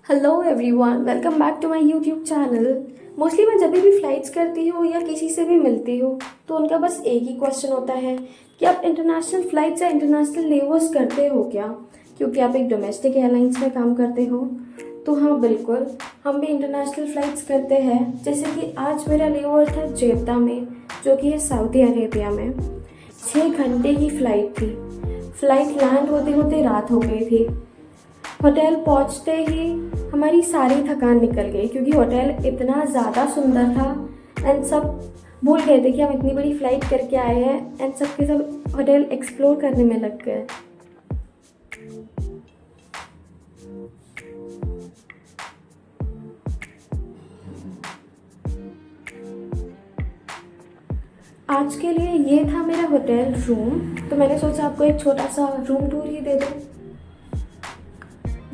Hello everyone, welcome back to my YouTube channel. Mostly मैं जब भी फ्लाइट्स करती हूँ या किसी से भी मिलती हूँ तो उनका बस एक ही क्वेश्चन होता है कि आप इंटरनेशनल फ़्लाइट्स या इंटरनेशनल लेवर्स करते हो क्या, क्योंकि आप एक डोमेस्टिक एयरलाइंस में काम करते हो। तो हाँ बिल्कुल, हम भी इंटरनेशनल फ़्लाइट्स करते हैं। जैसे कि आज मेरा लेवर था जेद्दा में, जो कि है सऊदी अरेबिया में। 6 घंटे की फ़्लाइट थी। फ़्लाइट लैंड होते होते रात हो गई थी। होटल पहुंचते ही हमारी सारी थकान निकल गई, क्योंकि होटल इतना ज़्यादा सुंदर था एंड सब भूल गए थे कि हम इतनी बड़ी फ़्लाइट करके आए हैं एंड सब के सब होटल एक्सप्लोर करने में लग गए। आज के लिए ये था मेरा होटल रूम, तो मैंने सोचा आपको एक छोटा सा रूम टूर ही दे दूँ।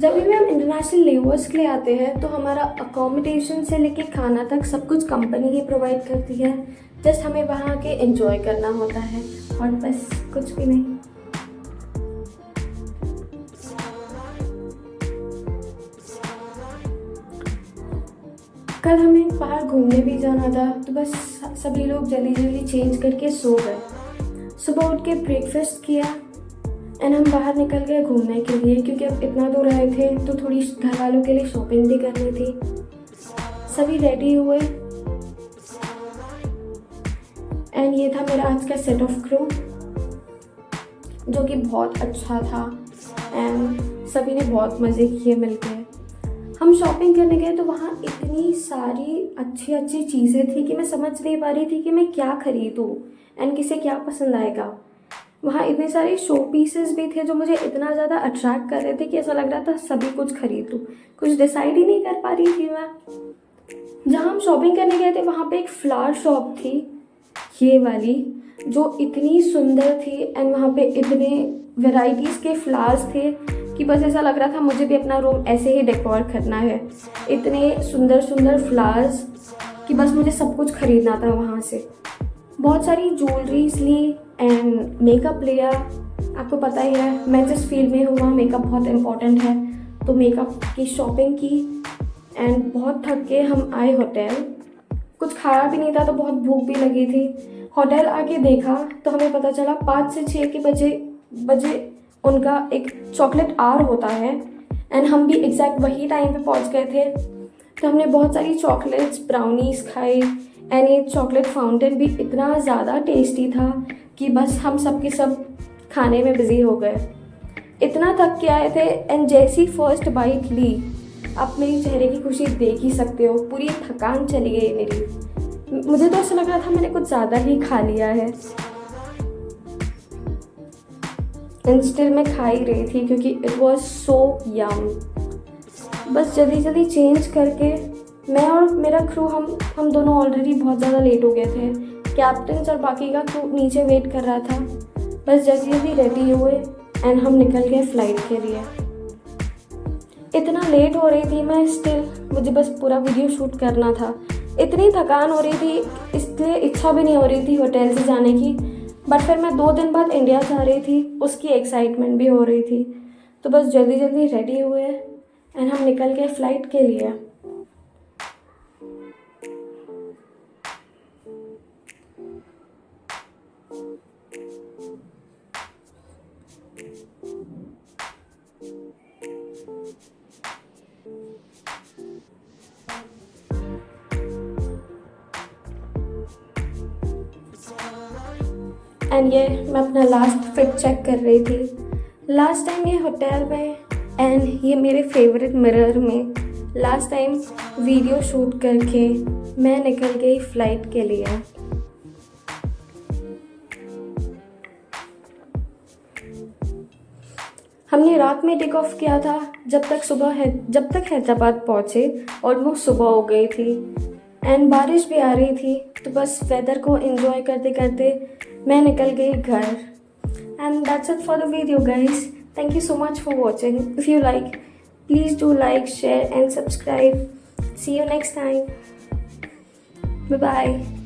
जब भी हम इंटरनेशनल लेवर्स के लिए आते हैं तो हमारा अकोमोडेशन से लेके खाना तक सब कुछ कंपनी ही प्रोवाइड करती है। जस्ट हमें वहाँ आके एंजॉय करना होता है और बस कुछ भी नहीं। कल हमें बाहर घूमने भी जाना था, तो बस सभी लोग जल्दी जल्दी चेंज करके सो गए। सुबह उठ के ब्रेकफास्ट किया एंड हम बाहर निकल गए घूमने के लिए, क्योंकि अब इतना दूर आए थे तो थोड़ी घर वालों के लिए शॉपिंग भी करनी थी। सभी रेडी हुए एंड ये था मेरा आज का सेट ऑफ क्रू, जो कि बहुत अच्छा था एंड सभी ने बहुत मज़े किए मिलकर। हम शॉपिंग करने गए तो वहाँ इतनी सारी अच्छी अच्छी चीज़ें थी कि मैं समझ नहीं पा रही थी कि मैं क्या खरीदूँ एंड किसे क्या पसंद आएगा। वहाँ इतने सारे शो पीसेस भी थे जो मुझे इतना ज़्यादा अट्रैक्ट कर रहे थे कि ऐसा लग रहा था सभी कुछ खरीद लूँ। कुछ डिसाइड ही नहीं कर पा रही थी मैं। जहाँ हम शॉपिंग करने गए थे वहाँ पे एक फ्लावर शॉप थी, ये वाली, जो इतनी सुंदर थी एंड वहाँ पे इतने वेराइटीज़ के फ्लावर्स थे कि बस ऐसा लग रहा था मुझे भी अपना रूम ऐसे ही डेकोर करना है। इतने सुंदर सुंदर फ्लावर्स कि बस मुझे सब कुछ खरीदना था वहाँ से। बहुत सारी ज्वेलरीज ली एंड मेकअप लिया। आपको पता ही है मैं जिस फील्ड में हूँ वहाँ मेकअप बहुत इम्पॉर्टेंट है, तो मेकअप की शॉपिंग की एंड बहुत थक के हम आए होटल। कुछ खाया भी नहीं था तो बहुत भूख भी लगी थी। होटल आके देखा तो हमें पता चला 5 से 6 के बजे उनका एक चॉकलेट आवर होता है एंड हम भी एग्जैक्ट वही टाइम पे पहुँच गए थे। तो हमने बहुत सारी चॉकलेट्स ब्राउनीज खाई एंड ये चॉकलेट फाउंटेन भी इतना ज़्यादा टेस्टी था कि बस हम सब के सब खाने में बिज़ी हो गए। इतना थक के आए थे एंड जैसी फर्स्ट बाइट ली, आप मेरी चेहरे की खुशी देख ही सकते हो, पूरी थकान चली गई मेरी। मुझे तो ऐसा लग रहा था मैंने कुछ ज़्यादा ही खा लिया है एंड स्टिल मैं खा ही रही थी क्योंकि इट वॉज सो यम। बस जल्दी जल्दी चेंज करके मैं और मेरा क्रू हम दोनों ऑलरेडी बहुत ज़्यादा लेट हो गए थे। कैप्टन और बाकी का क्रू नीचे वेट कर रहा था। बस जल्दी जल्दी रेडी हुए एंड हम निकल गए फ़्लाइट के लिए। इतना लेट हो रही थी मैं, स्टिल मुझे बस पूरा वीडियो शूट करना था। इतनी थकान हो रही थी, इसलिए इच्छा भी नहीं हो रही थी होटल से जाने की। बट फिर मैं 2 दिन बाद इंडिया जा रही थी, उसकी एक्साइटमेंट भी हो रही थी। तो बस जल्दी जल्दी रेडी हुए एंड हम निकल गए फ़्लाइट के लिए। एंड ये मैं अपना लास्ट फिट चेक कर रही थी। लास्ट टाइम ये होटल में एंड ये मेरे फेवरेट मिरर में लास्ट टाइम वीडियो शूट करके मैं निकल गई फ़्लाइट के लिए। हमने रात में टेक ऑफ किया था। जब तक हैदराबाद पहुँचे ऑलमोस्ट सुबह हो गई थी एंड बारिश भी आ रही थी, तो बस वेदर को एंजॉय करते करते मैं निकल गई घर। And that's it for the video guys. Thank you so much for watching. If you like, please do like, share and subscribe. See you next time. Bye bye.